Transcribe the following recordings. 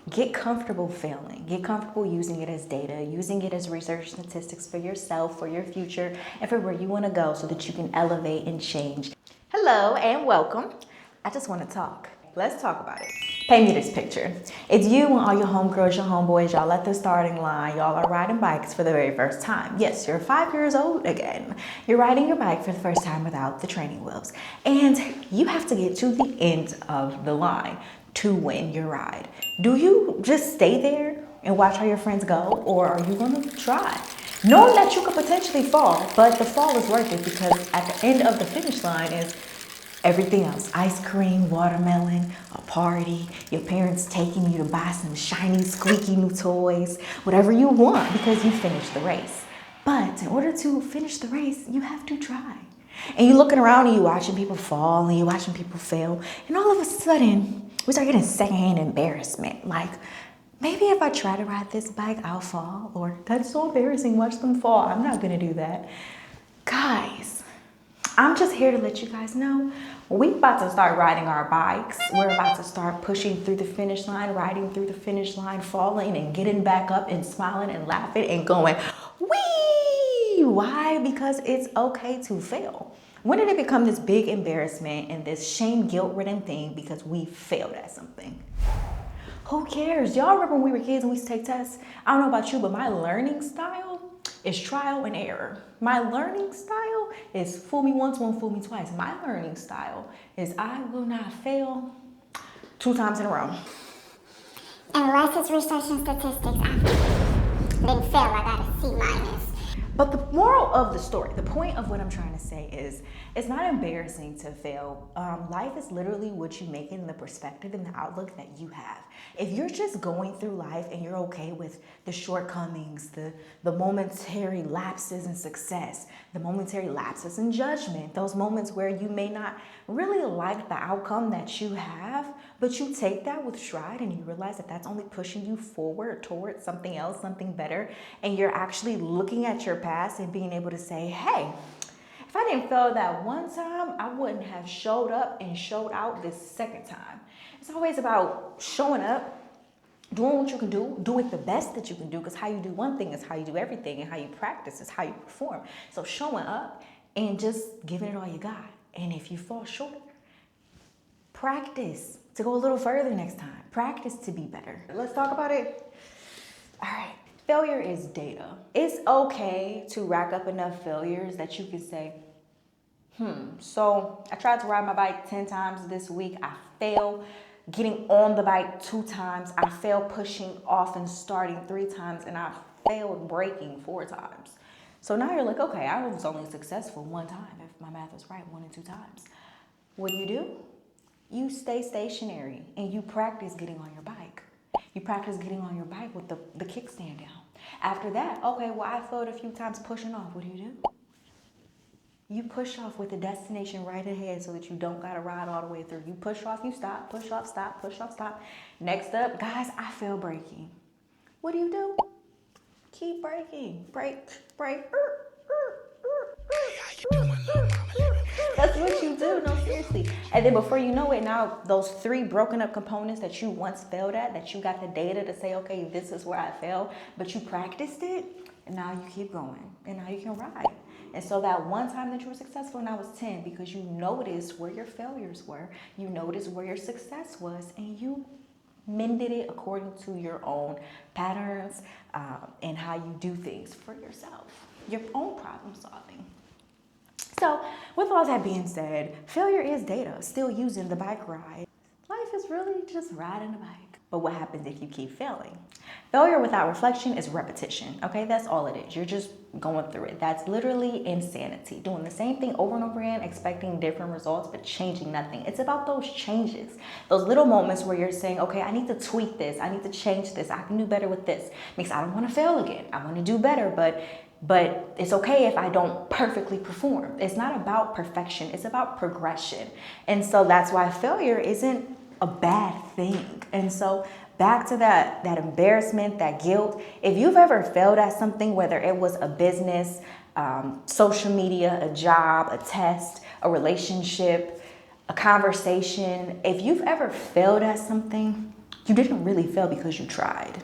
Get comfortable failing. Get comfortable using it as data, using it as research statistics for yourself, for your future, and for where you want to go so that you can elevate and change. Hello and welcome. I just want to talk. Let's talk about it. Paint me this picture. It's you and all your homegirls, your homeboys, y'all at the starting line. Y'all are riding bikes for the very first time. Yes, you're 5 years old again. You're riding your bike for the first time without the training wheels. And you have to get to the end of the line to win your ride. Do you just stay there and watch how your friends go, or are you gonna try? Knowing that you could potentially fall, but the fall is worth it because at the end of the finish line is everything else. Ice cream, watermelon, a party, your parents taking you to buy some shiny, squeaky new toys, whatever you want because you finished the race. But in order to finish the race, you have to try. And you're looking around and you're watching people fall and you're watching people fail. And all of a sudden, we start getting secondhand embarrassment. Like, maybe if I try to ride this bike, I'll fall. Or that's so embarrassing, watch them fall. I'm not gonna do that. Guys, I'm just here to let you guys know, we're about to start riding our bikes. We're about to start pushing through the finish line, riding through the finish line, falling and getting back up and smiling and laughing and going, whee! Why? Because it's okay to fail. When did it become this big embarrassment and this shame, guilt-ridden thing because we failed at something? Who cares? Y'all remember when we were kids and we used to take tests? I don't know about you, but my learning style is trial and error. My learning style is fool me once, won't fool me twice. My learning style is I will not fail 2 times in a row. Unless it's research and statistics, I didn't fail, I got a C minus. But the moral of the story, the point of what I'm trying to say is, it's not embarrassing to fail. Life is literally what you make it in the perspective and the outlook that you have. If you're just going through life and you're okay with the shortcomings, the momentary lapses in success, the momentary lapses in judgment, those moments where you may not really like the outcome that you have, but you take that with stride and you realize that that's only pushing you forward towards something else, something better, and you're actually looking at your past and being able to say, hey, if I didn't fail that one time, I wouldn't have showed up and showed out this second time. It's always about showing up, doing what you can do it the best that you can do, because how you do one thing is how you do everything, and how you practice is how you perform. So showing up and just giving it all you got. And if you fall short, practice to go a little further next time. Practice to be better. Let's talk about it. All right. Failure is data. It's okay to rack up enough failures that you can say, so I tried to ride my bike 10 times this week. I failed getting on the bike 2 times. I failed pushing off and starting 3 times. And I failed braking 4 times. So now you're like, okay, I was only successful 1 time, if my math is right, 1 and 2 times. What do? You stay stationary and you practice getting on your bike. You practice getting on your bike with the kickstand down. After that, okay, well, I failed a few times pushing off. What do? You push off with the destination right ahead so that you don't got to ride all the way through. You push off, you stop, push off, stop, push off, stop. Next up, guys, I failed braking. What do? Keep braking. Brake. Hey, how you doing, little mama? That's what you do, no, seriously. And then before you know it, now those 3 broken up components that you once failed at, that you got the data to say, okay, this is where I failed, but you practiced it, and now you keep going, and now you can ride. And so that one time that you were successful, now it's 10, because you noticed where your failures were, you noticed where your success was, and you mended it according to your own patterns and how you do things for yourself, your own problem solving. So with all that being said, failure is data, still using the bike ride. Life is really just riding a bike. But what happens if you keep failing? Failure without reflection is repetition, okay? That's all it is. You're just going through it. That's literally insanity. Doing the same thing over and over again, expecting different results, but changing nothing. It's about those changes. Those little moments where you're saying, okay, I need to tweak this. I need to change this. I can do better with this. Because I don't want to fail again. I want to do better, but it's okay if I don't perfectly perform. It's not about perfection. It's about progression. And so that's why failure isn't a bad thing. And so back to that embarrassment, that guilt. If you've ever failed at something, whether it was a business, social media, a job, a test, a relationship, a conversation, if you've ever failed at something, You didn't really fail because you tried.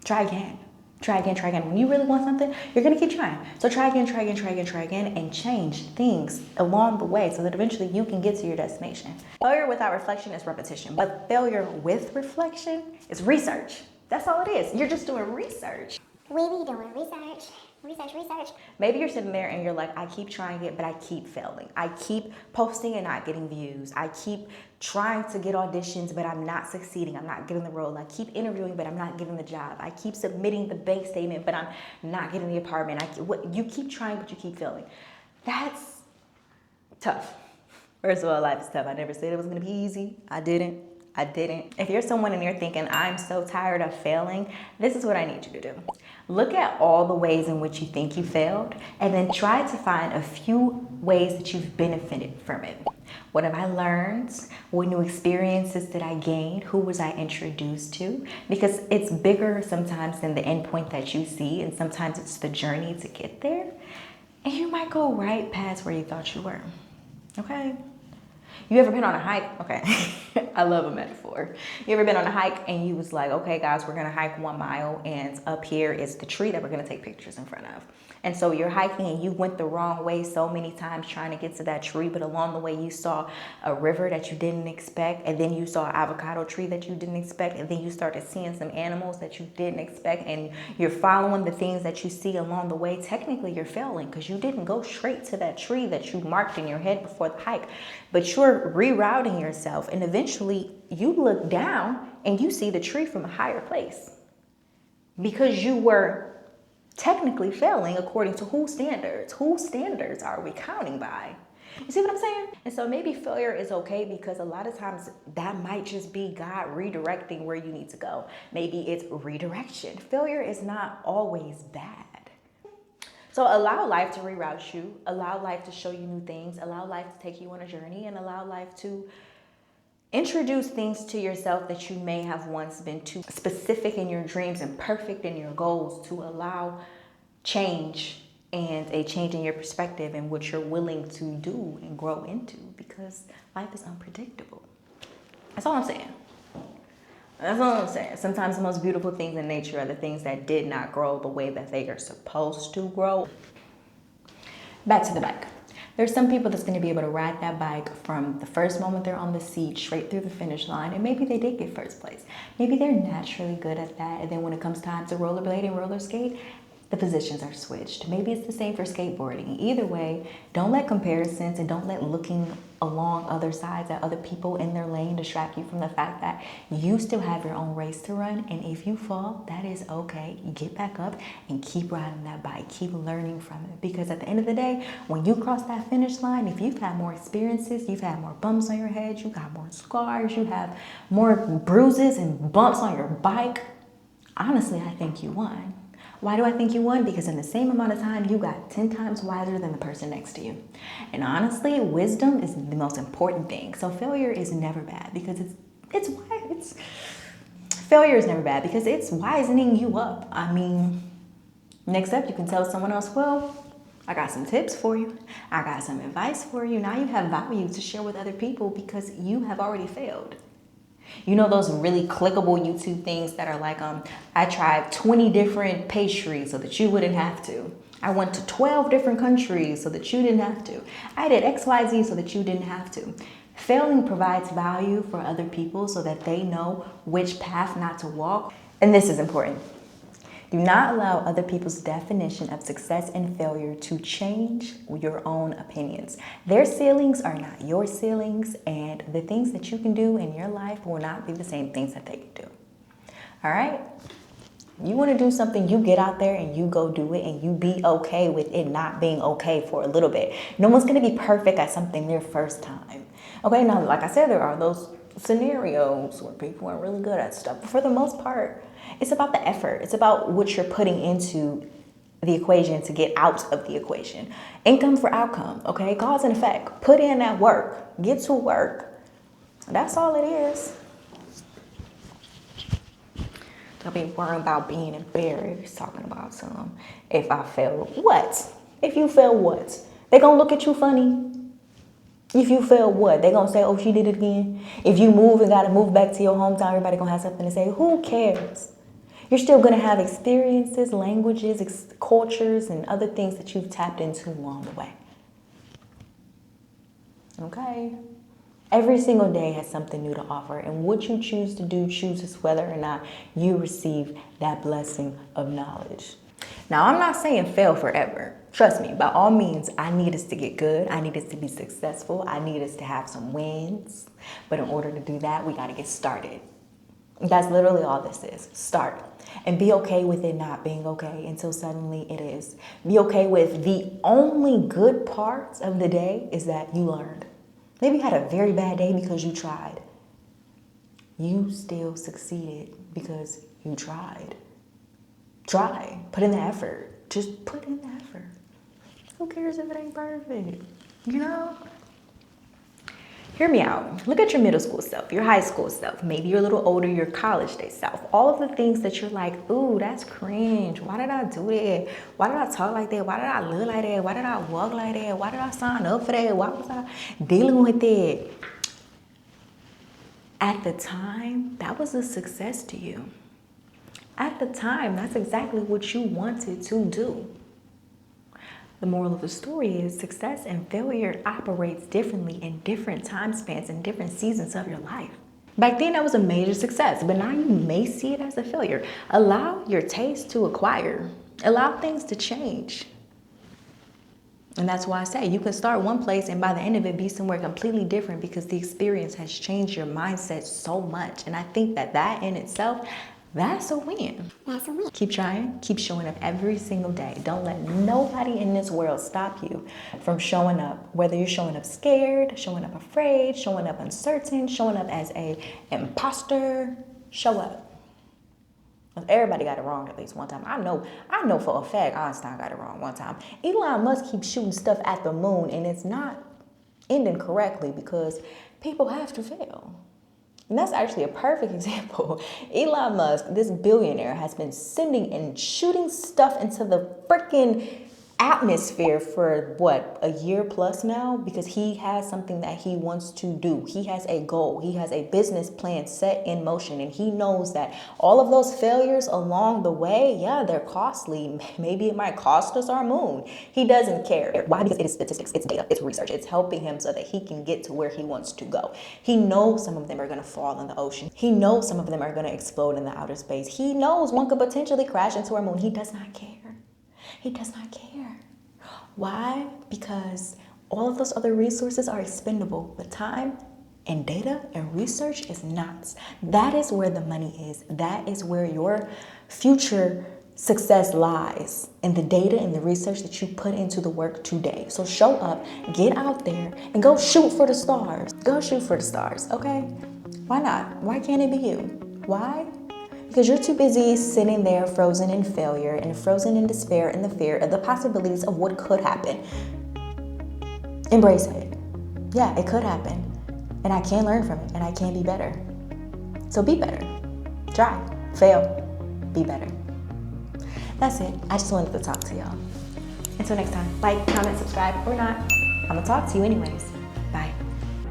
Try again. Try again, try again. When you really want something, you're going to keep trying. So try again, try again, try again, try again, and change things along the way so that eventually you can get to your destination. Failure without reflection is repetition, but failure with reflection is research. That's all it is. You're just doing research. We be doing research. Maybe you're sitting there and you're like, I keep trying it, but I keep failing. I keep posting and not getting views. I keep trying to get auditions, but I'm not succeeding. I'm not getting the role. I keep interviewing, but I'm not getting the job. I keep submitting the bank statement, but I'm not getting the apartment. You keep trying, but you keep failing. That's tough. First of all, life is tough. I never said it was going to be easy. I didn't. If you're someone and you're thinking, I'm so tired of failing, this is what I need you to do. Look at all the ways in which you think you failed, and then try to find a few ways that you've benefited from it. What have I learned? What new experiences did I gain? Who was I introduced to? Because it's bigger sometimes than the end point that you see, and sometimes it's the journey to get there. And you might go right past where you thought you were, okay? You ever been on a hike? Okay, I love a metaphor. You ever been on a hike and you was like, okay guys, we're gonna hike 1 mile and up here is the tree that we're gonna take pictures in front of. And so you're hiking and you went the wrong way so many times trying to get to that tree, but along the way you saw a river that you didn't expect, and then you saw an avocado tree that you didn't expect, and then you started seeing some animals that you didn't expect, and you're following the things that you see along the way. Technically you're failing because you didn't go straight to that tree that you marked in your head before the hike, but you're rerouting yourself, and eventually you look down and you see the tree from a higher place because you were technically failing according to whose standards? Whose standards are we counting by? You see what I'm saying? And so maybe failure is okay because a lot of times that might just be God redirecting where you need to go. Maybe it's redirection. Failure is not always bad. So allow life to reroute you, allow life to show you new things, allow life to take you on a journey, and allow life to introduce things to yourself that you may have once been too specific in your dreams and perfect in your goals, to allow change and a change in your perspective and what you're willing to do and grow into, because life is unpredictable. That's all I'm saying. That's all I'm saying. Sometimes the most beautiful things in nature are the things that did not grow the way that they are supposed to grow. Back to the bike. There's some people that's going to be able to ride that bike from the first moment they're on the seat straight through the finish line, and maybe they did get first place. Maybe they're naturally good at that, and then when it comes time to rollerblade and roller skate, the positions are switched. Maybe it's the same for skateboarding. Either way, don't let comparisons and don't let looking along other sides at other people in their lane distract you from the fact that you still have your own race to run. And if you fall, that is okay. You get back up and keep riding that bike. Keep learning from it. Because at the end of the day, when you cross that finish line, if you've had more experiences, you've had more bumps on your head, you got more scars, you have more bruises and bumps on your bike, honestly, I think you won. Why do I think you won? Because in the same amount of time, you got 10 times wiser than the person next to you. And honestly, wisdom is the most important thing. So failure is never bad because failure is never bad because it's wisening you up. I mean, next up, you can tell someone else, well, I got some tips for you. I got some advice for you. Now you have value to share with other people because you have already failed. You know those really clickable YouTube things that are like, I tried 20 different pastries so that you wouldn't have to. I went to 12 different countries so that you didn't have to. I did XYZ so that you didn't have to. Failing provides value for other people so that they know which path not to walk. And this is important. Do not allow other people's definition of success and failure to change your own opinions. Their ceilings are not your ceilings, and the things that you can do in your life will not be the same things that they can do. All right? You want to do something, you get out there and you go do it, and you be okay with it not being okay for a little bit. No one's going to be perfect at something their first time. Okay, now, like I said, there are those scenarios where people are really good at stuff. But for the most part, it's about the effort. It's about what you're putting into the equation to get out of the equation. Income for outcome, okay? Cause and effect. Put in that work. Get to work. That's all it is. Don't be worrying about being embarrassed, talking about some, if I fail, what? If you fail, what? They gonna look at you funny. If you fail, what? They gonna say, oh, she did it again? If you move and gotta move back to your hometown, everybody gonna have something to say. Who cares? You're still gonna have experiences, languages, cultures, and other things that you've tapped into along the way. Okay? Every single day has something new to offer, and what you choose to do chooses whether or not you receive that blessing of knowledge. Now, I'm not saying fail forever. Trust me, by all means, I need us to get good. I need us to be successful. I need us to have some wins. But in order to do that, we got to get started. That's literally all this is. Start. And be okay with it not being okay until suddenly it is. Be okay with the only good parts of the day is that you learned. Maybe you had a very bad day because you tried. You still succeeded because you tried. Try. Put in the effort. Just put in the effort. Who cares if it ain't perfect? You know? Hear me out. Look at your middle school self, your high school self, maybe you're a little older, your college day self. All of the things that you're like, ooh, that's cringe. Why did I do that? Why did I talk like that? Why did I look like that? Why did I walk like that? Why did I sign up for that? Why was I dealing with it? At the time, that was a success to you. At the time, that's exactly what you wanted to do. The moral of the story is success and failure operates differently in different time spans and different seasons of your life. Back then, that was a major success, but now you may see it as a failure. Allow your taste to acquire. Allow things to change. And that's why I say you can start one place and by the end of it be somewhere completely different because the experience has changed your mindset so much. And I think that in itself, that's a win. That's a win. Keep trying, keep showing up every single day. Don't let nobody in this world stop you from showing up. Whether you're showing up scared, showing up afraid, showing up uncertain, showing up as an imposter, show up. Everybody got it wrong at least one time. I know for a fact Einstein got it wrong one time. Elon Musk keeps shooting stuff at the moon and it's not ending correctly because people have to fail. And that's actually a perfect example. Elon Musk, this billionaire, has been sending and shooting stuff into the freaking atmosphere for what, a year plus now? Because he has something that he wants to do. He has a goal. He has a business plan set in motion. And he knows that all of those failures along the way, yeah, they're costly. Maybe it might cost us our moon. He doesn't care. Why? Because it is statistics, it's data, it's research. It's helping him so that he can get to where he wants to go. He knows some of them are going to fall in the ocean. He knows some of them are going to explode in the outer space. He knows one could potentially crash into our moon. He does not care. He does not care. Why? Because all of those other resources are expendable, but time and data and research is not. That is where the money is. That is where your future success lies, in the data and the research that you put into the work today. So show up, get out there, and go shoot for the stars. Go shoot for the stars, okay? Why not? Why can't it be you? Why? Because you're too busy sitting there frozen in failure and frozen in despair and the fear of the possibilities of what could happen. Embrace it. Yeah, it could happen. And I can learn from it and I can be better. So be better. Try. Fail. Be better. That's it. I just wanted to talk to y'all. Until next time, like, comment, subscribe, or not. I'm gonna talk to you anyways.